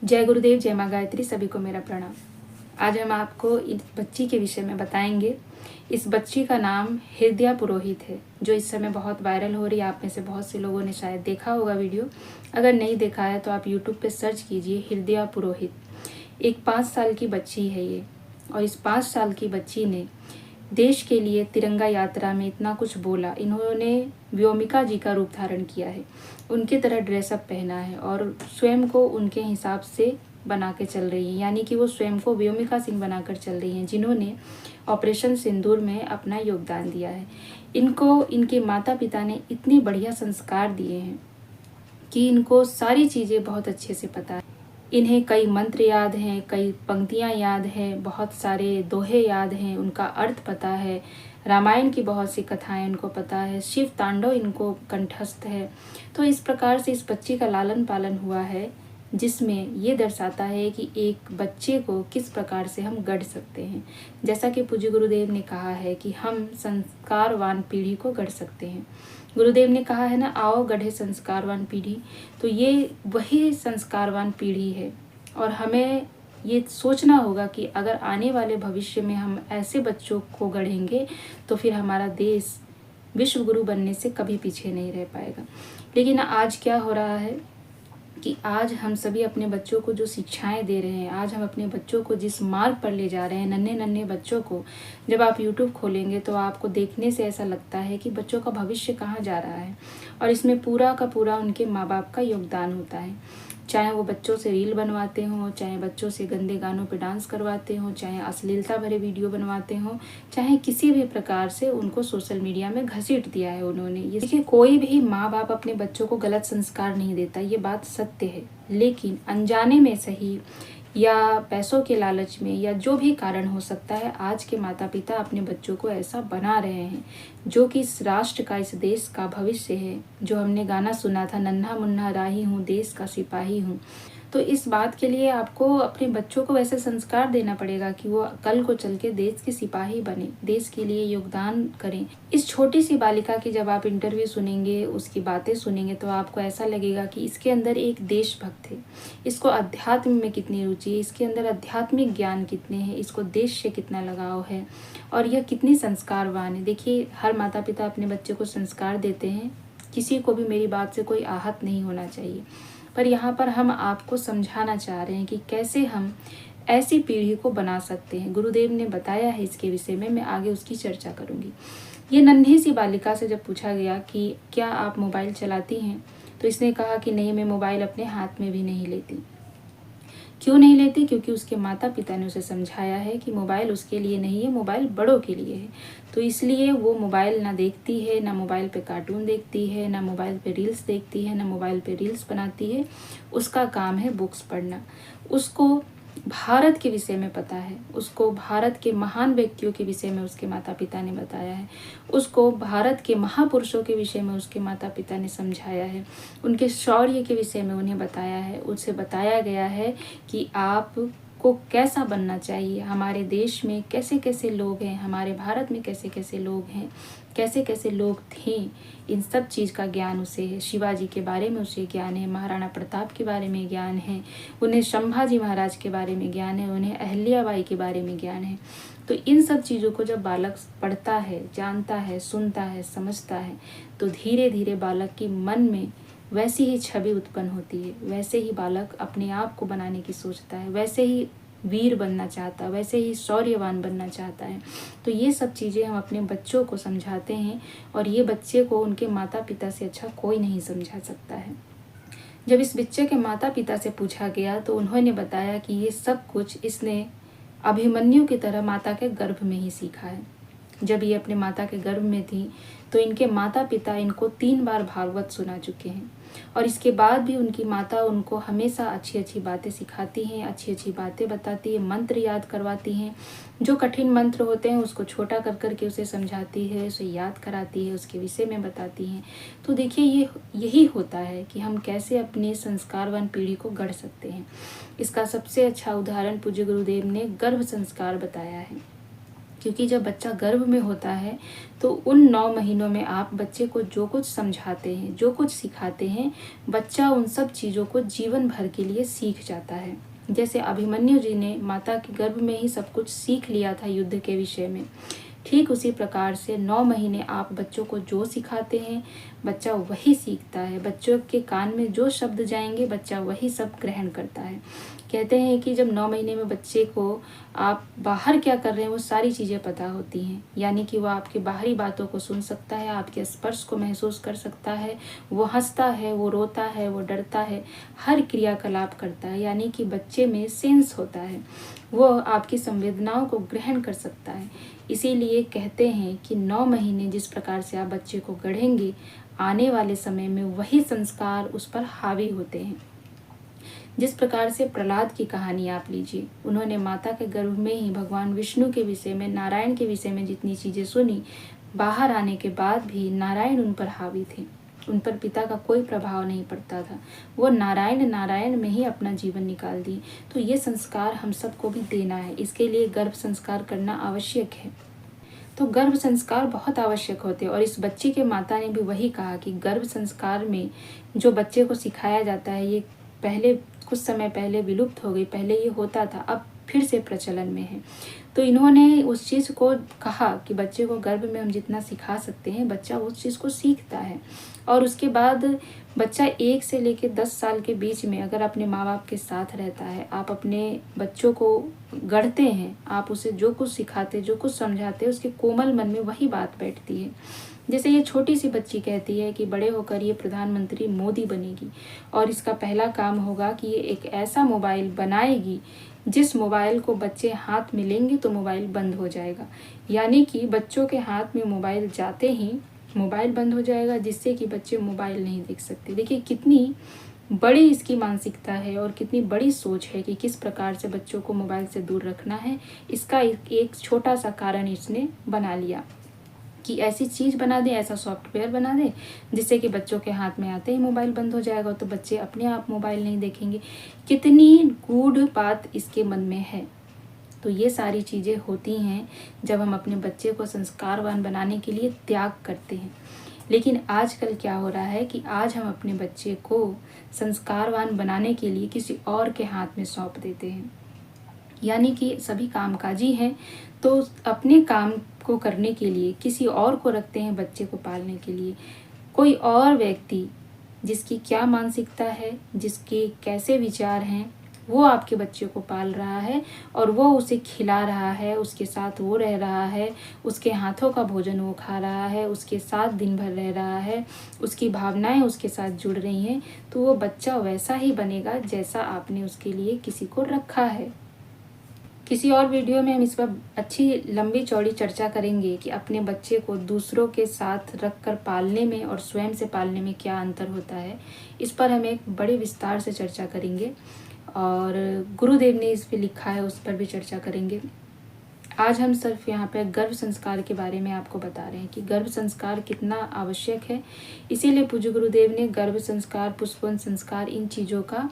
जय गुरुदेव, जय माँ गायत्री, सभी को मेरा प्रणाम। आज हम आपको इस बच्ची के विषय में बताएंगे। इस बच्ची का नाम हृदया पुरोहित है, जो इस समय बहुत वायरल हो रही है। आप में से बहुत से लोगों ने शायद देखा होगा वीडियो। अगर नहीं देखा है तो आप यूट्यूब पे सर्च कीजिए हृदया पुरोहित। एक 5 साल की बच्ची है ये, और इस 5 साल की बच्ची ने देश के लिए तिरंगा यात्रा में इतना कुछ बोला। इन्होंने व्योमिका जी का रूप धारण किया है, उनकी तरह ड्रेसअप पहना है और स्वयं को उनके हिसाब से बना के चल रही है। यानी कि वो स्वयं को व्योमिका सिंह बनाकर चल रही हैं, जिन्होंने ऑपरेशन सिंदूर में अपना योगदान दिया है। इनको इनके माता पिता ने इतने बढ़िया संस्कार दिए हैं कि इनको सारी चीज़ें बहुत अच्छे से पता है। इन्हें कई मंत्र याद हैं, कई पंक्तियाँ याद हैं, बहुत सारे दोहे याद हैं, उनका अर्थ पता है, रामायण की बहुत सी कथाएं इनको पता है, शिव तांडव इनको कंठस्थ है। तो इस प्रकार से इस बच्ची का लालन पालन हुआ है, जिसमें ये दर्शाता है कि एक बच्चे को किस प्रकार से हम गढ़ सकते हैं। जैसा कि पूज्य गुरुदेव ने कहा है कि हम संस्कारवान पीढ़ी को गढ़ सकते हैं। गुरुदेव ने कहा है ना, आओ गढ़े संस्कारवान पीढ़ी। तो ये वही संस्कारवान पीढ़ी है, और हमें ये सोचना होगा कि अगर आने वाले भविष्य में हम ऐसे बच्चों को गढ़ेंगे तो फिर हमारा देश विश्व गुरु बनने से कभी पीछे नहीं रह पाएगा। लेकिन आज क्या हो रहा है कि आज हम सभी अपने बच्चों को जो शिक्षाएं दे रहे हैं, आज हम अपने बच्चों को जिस मार्ग पर ले जा रहे हैं, नन्हे नन्हे बच्चों को जब आप YouTube खोलेंगे तो आपको देखने से ऐसा लगता है कि बच्चों का भविष्य कहाँ जा रहा है। और इसमें पूरा का पूरा उनके माँ बाप का योगदान होता है। चाहे वो बच्चों से रील बनवाते हों, चाहे बच्चों से गंदे गानों पे डांस करवाते हों, चाहे अश्लीलता भरे वीडियो बनवाते हों, चाहे किसी भी प्रकार से उनको सोशल मीडिया में घसीट दिया है उन्होंने। ये देखिए, कोई भी माँ बाप अपने बच्चों को गलत संस्कार नहीं देता, ये बात सत्य है। लेकिन अनजाने में सही या पैसों के लालच में या जो भी कारण हो सकता है, आज के माता पिता अपने बच्चों को ऐसा बना रहे हैं जो कि इस राष्ट्र का, इस देश का भविष्य है। जो हमने गाना सुना था, नन्हा मुन्ना राही हूँ, देश का सिपाही हूँ। तो इस बात के लिए आपको अपने बच्चों को ऐसे संस्कार देना पड़ेगा कि वो कल को चल के देश के सिपाही बने, देश के लिए योगदान करें। इस छोटी सी बालिका की जब आप इंटरव्यू सुनेंगे, उसकी बातें सुनेंगे, तो आपको ऐसा लगेगा कि इसके अंदर एक देशभक्त है, इसको अध्यात्म में कितनी रुचि है, इसके अंदर आध्यात्मिक ज्ञान कितने हैं, इसको देश से कितना लगाव है, और यह कितनी संस्कारवान है। देखिए, हर माता पिता अपने बच्चे को संस्कार देते हैं, किसी को भी मेरी बात से कोई आहत नहीं होना चाहिए। पर यहाँ पर हम आपको समझाना चाह रहे हैं कि कैसे हम ऐसी पीढ़ी को बना सकते हैं। गुरुदेव ने बताया है इसके विषय में, मैं आगे उसकी चर्चा करूँगी। ये नन्ही सी बालिका से जब पूछा गया कि क्या आप मोबाइल चलाती हैं, तो इसने कहा कि नहीं, मैं मोबाइल अपने हाथ में भी नहीं लेती। क्यों नहीं लेती? क्योंकि उसके माता पिता ने उसे समझाया है कि मोबाइल उसके लिए नहीं है, मोबाइल बड़ों के लिए है। तो इसलिए वो मोबाइल ना देखती है, ना मोबाइल पे कार्टून देखती है, ना मोबाइल पे रील्स देखती है, ना मोबाइल पे रील्स बनाती है। उसका काम है बुक्स पढ़ना। उसको भारत के विषय में पता है, उसको भारत के महान व्यक्तियों के विषय में उसके माता पिता ने बताया है, उसको भारत के महापुरुषों के विषय में उसके माता पिता ने समझाया है, उनके शौर्य के विषय में उन्हें बताया है। उनसे बताया गया है कि आप को कैसा बनना चाहिए, हमारे देश में कैसे कैसे लोग हैं, हमारे भारत में कैसे कैसे लोग हैं, कैसे कैसे लोग थे, इन सब चीज़ का ज्ञान उसे है। शिवाजी के बारे में उसे ज्ञान है, महाराणा प्रताप के बारे में ज्ञान है, उन्हें संभाजी महाराज के बारे में ज्ञान है, उन्हें अहल्याबाई के बारे में ज्ञान है। तो इन सब चीज़ों को जब बालक पढ़ता है, जानता है, सुनता है, समझता है, तो धीरे धीरे बालक के मन में वैसी ही छवि उत्पन्न होती है, वैसे ही बालक अपने आप को बनाने की सोचता है, वैसे ही वीर बनना चाहता है, वैसे ही शौर्यवान बनना चाहता है। तो ये सब चीज़ें हम अपने बच्चों को समझाते हैं, और ये बच्चे को उनके माता पिता से अच्छा कोई नहीं समझा सकता है। जब इस बच्चे के माता पिता से पूछा गया तो उन्होंने बताया कि ये सब कुछ इसने अभिमन्यु की तरह माता के गर्भ में ही सीखा है। जब ये अपने माता के गर्भ में थी तो इनके माता पिता इनको 3 बार भागवत सुना चुके हैं, और इसके बाद भी उनकी माता उनको हमेशा अच्छी अच्छी बातें सिखाती हैं, अच्छी अच्छी बातें बताती है, मंत्र याद करवाती हैं। जो कठिन मंत्र होते हैं उसको छोटा कर कर के उसे समझाती है, उसे याद कराती है, उसके विषय में बताती हैं। तो देखिए, यही होता है कि हम कैसे अपनी संस्कारवान पीढ़ी को गढ़ सकते हैं। इसका सबसे अच्छा उदाहरण पूज्य गुरुदेव ने गर्भ संस्कार बताया है। क्योंकि जब बच्चा गर्भ में होता है तो उन 9 महीनों में आप बच्चे को जो कुछ समझाते हैं, जो कुछ सिखाते हैं, बच्चा उन सब चीज़ों को जीवन भर के लिए सीख जाता है। जैसे अभिमन्यु जी ने माता के गर्भ में ही सब कुछ सीख लिया था युद्ध के विषय में, ठीक उसी प्रकार से 9 महीने आप बच्चों को जो सिखाते हैं, बच्चा वही सीखता है। बच्चों के कान में जो शब्द जाएंगे, बच्चा वही सब ग्रहण करता है। कहते हैं कि जब 9 महीने में बच्चे को आप बाहर क्या कर रहे हैं वो सारी चीज़ें पता होती हैं, यानी कि वो आपकी बाहरी बातों को सुन सकता है, आपके स्पर्श को महसूस कर सकता है, वो हंसता है, वो रोता है, वो डरता है, हर क्रियाकलाप करता है, यानी कि बच्चे में सेंस होता है, वो आपकी संवेदनाओं को ग्रहण कर सकता है। इसीलिए कहते हैं कि 9 महीने जिस प्रकार से आप बच्चे को गढ़ेंगे, आने वाले समय में वही संस्कार उस पर हावी होते हैं। जिस प्रकार से प्रहलाद की कहानी आप लीजिए, उन्होंने माता के गर्भ में ही भगवान विष्णु के विषय में, नारायण के विषय में जितनी चीज़ें सुनी, बाहर आने के बाद भी नारायण उन पर हावी थे, उन पर पिता का कोई प्रभाव नहीं पड़ता था, वो नारायण नारायण में ही अपना जीवन निकाल दिए। तो ये संस्कार हम सबको भी देना है, इसके लिए गर्भ संस्कार करना आवश्यक है। तो गर्भ संस्कार बहुत आवश्यक होते हैं, और इस बच्चे के माता ने भी वही कहा कि गर्भ संस्कार में जो बच्चे को सिखाया जाता है, ये पहले कुछ समय पहले विलुप्त हो गई, पहले ये होता था, अब फिर से प्रचलन में है। तो इन्होंने उस चीज़ को कहा कि बच्चे को गर्भ में हम जितना सिखा सकते हैं, बच्चा उस चीज़ को सीखता है। और उसके बाद बच्चा 1 से लेकर 10 साल के बीच में अगर अपने माँ बाप के साथ रहता है, आप अपने बच्चों को गढ़ते हैं, आप उसे जो कुछ सिखाते, जो कुछ समझाते, उसके कोमल मन में वही बात बैठती है। जैसे ये छोटी सी बच्ची कहती है कि बड़े होकर ये प्रधानमंत्री मोदी बनेगी, और इसका पहला काम होगा कि ये एक ऐसा मोबाइल बनाएगी जिस मोबाइल को बच्चे हाथ में लेंगे तो मोबाइल बंद हो जाएगा, यानी कि बच्चों के हाथ में मोबाइल जाते ही मोबाइल बंद हो जाएगा, जिससे कि बच्चे मोबाइल नहीं देख सकते। देखिए कितनी बड़ी इसकी मानसिकता है और कितनी बड़ी सोच है कि किस प्रकार से बच्चों को मोबाइल से दूर रखना है। इसका एक छोटा सा कारण इसने बना लिया कि ऐसी चीज़ बना दें, ऐसा सॉफ्टवेयर बना दें जिससे कि बच्चों के हाथ में आते ही मोबाइल बंद हो जाएगा, तो बच्चे अपने आप मोबाइल नहीं देखेंगे। कितनी गूढ़ बात इसके मन में है। तो ये सारी चीज़ें होती हैं जब हम अपने बच्चे को संस्कारवान बनाने के लिए त्याग करते हैं। लेकिन आजकल क्या हो रहा है कि आज हम अपने बच्चे को संस्कारवान बनाने के लिए किसी और के हाथ में सौंप देते हैं, यानी कि सभी कामकाजी हैं तो अपने काम को करने के लिए किसी और को रखते हैं बच्चे को पालने के लिए। कोई और व्यक्ति जिसकी क्या मानसिकता है, जिसके कैसे विचार हैं, वो आपके बच्चे को पाल रहा है और वो उसे खिला रहा है, उसके साथ वो रह रहा है, उसके हाथों का भोजन वो खा रहा है, उसके साथ दिन भर रह रहा है, उसकी भावनाएं उसके साथ जुड़ रही हैं, तो वो बच्चा वैसा ही बनेगा जैसा आपने उसके लिए किसी को रखा है। किसी और वीडियो में हम इस पर अच्छी लंबी चौड़ी चर्चा करेंगे कि अपने बच्चे को दूसरों के साथ रखकर पालने में और स्वयं से पालने में क्या अंतर होता है। इस पर हम एक बड़े विस्तार से चर्चा करेंगे, और गुरुदेव ने इस पे लिखा है उस पर भी चर्चा करेंगे। आज हम सिर्फ यहाँ पे गर्भ संस्कार के बारे में आपको बता रहे हैं कि गर्भ संस्कार कितना आवश्यक है। इसीलिए पूज्य गुरुदेव ने गर्भ संस्कार, पुष्पवन संस्कार, इन चीज़ों का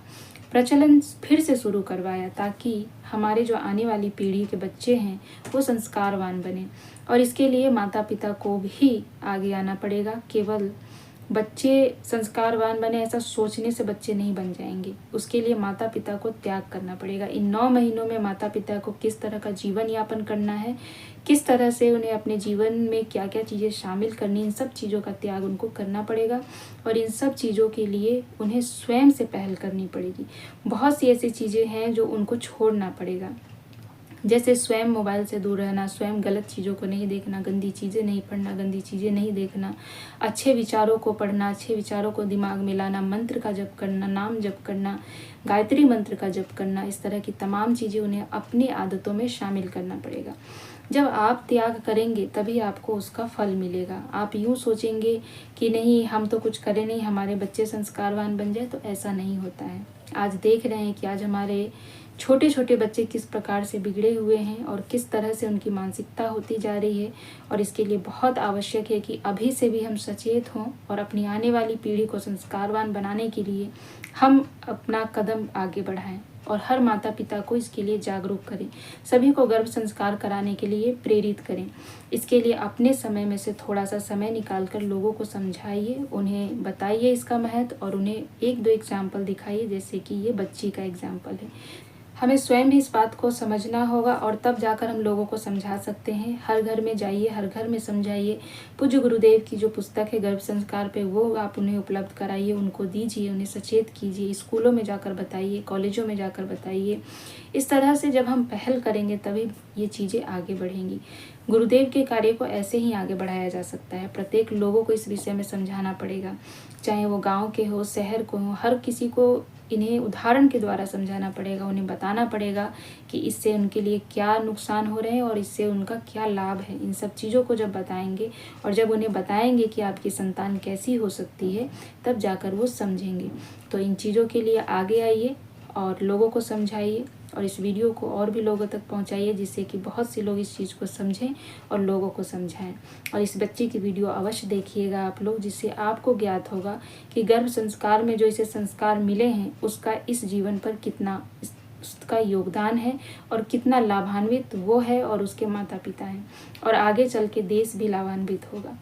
प्रचलन फिर से शुरू करवाया, ताकि हमारे जो आने वाली पीढ़ी के बच्चे हैं वो संस्कारवान बने। और इसके लिए माता पिता को भी आगे आना पड़ेगा। केवल बच्चे संस्कारवान बने ऐसा सोचने से बच्चे नहीं बन जाएंगे, उसके लिए माता पिता को त्याग करना पड़ेगा। इन 9 महीनों में माता पिता को किस तरह का जीवन यापन करना है, किस तरह से उन्हें अपने जीवन में क्या क्या चीज़ें शामिल करनी, इन सब चीज़ों का त्याग उनको करना पड़ेगा। और इन सब चीज़ों के लिए उन्हें स्वयं से पहल करनी पड़ेगी। बहुत सी ऐसी चीज़ें हैं जो उनको छोड़ना पड़ेगा, जैसे स्वयं मोबाइल से दूर रहना, स्वयं गलत चीज़ों को नहीं देखना, गंदी चीज़ें नहीं पढ़ना, गंदी चीज़ें नहीं देखना, अच्छे विचारों को पढ़ना, अच्छे विचारों को दिमाग में लाना, मंत्र का जप करना, नाम जप करना, गायत्री मंत्र का जप करना, इस तरह की तमाम चीज़ें उन्हें अपनी आदतों में शामिल करना पड़ेगा। जब आप त्याग करेंगे तभी आपको उसका फल मिलेगा। आप यूँ सोचेंगे कि नहीं हम तो कुछ करें नहीं, हमारे बच्चे संस्कारवान बन जाए, तो ऐसा नहीं होता है। आज देख रहे हैं कि आज हमारे छोटे छोटे बच्चे किस प्रकार से बिगड़े हुए हैं और किस तरह से उनकी मानसिकता होती जा रही है। और इसके लिए बहुत आवश्यक है कि अभी से भी हम सचेत हों और अपनी आने वाली पीढ़ी को संस्कारवान बनाने के लिए हम अपना कदम आगे बढ़ाएं। और हर माता पिता को इसके लिए जागरूक करें। सभी को गर्भ संस्कार कराने के लिए प्रेरित करें। इसके लिए अपने समय में से थोड़ा सा समय निकाल कर लोगों को समझाइए, उन्हें बताइए इसका महत्व और उन्हें 1-2 एग्जाम्पल दिखाइए, जैसे कि ये बच्ची का एग्जाम्पल है। हमें स्वयं भी इस बात को समझना होगा और तब जाकर हम लोगों को समझा सकते हैं। हर घर में जाइए, हर घर में समझाइए। पूज्य गुरुदेव की जो पुस्तक है गर्भ संस्कार पे, वो आप उन्हें उपलब्ध कराइए, उनको दीजिए, उन्हें सचेत कीजिए, स्कूलों में जाकर बताइए, कॉलेजों में जाकर बताइए। इस तरह से जब हम पहल करेंगे तभी ये चीज़ें आगे बढ़ेंगी। गुरुदेव के कार्य को ऐसे ही आगे बढ़ाया जा सकता है। प्रत्येक लोगों को इस विषय में समझाना पड़ेगा, चाहे वो गाँव के हो, शहर को हो, हर किसी को इन्हें उदाहरण के द्वारा समझाना पड़ेगा। उन्हें बताना पड़ेगा कि इससे उनके लिए क्या नुकसान हो रहे हैं और इससे उनका क्या लाभ है। इन सब चीज़ों को जब बताएंगे और जब उन्हें बताएंगे कि आपकी संतान कैसी हो सकती है, तब जाकर वो समझेंगे। तो इन चीज़ों के लिए आगे आइए और लोगों को समझाइए और इस वीडियो को और भी लोगों तक पहुंचाइए, जिससे कि बहुत से लोग इस चीज़ को समझें और लोगों को समझाएं। और इस बच्चे की वीडियो अवश्य देखिएगा आप लोग, जिससे आपको ज्ञात होगा कि गर्भ संस्कार में जो इसे संस्कार मिले हैं उसका इस जीवन पर कितना उसका योगदान है और कितना लाभान्वित वो है और उसके माता पिता हैं, और आगे चल के देश भी लाभान्वित होगा।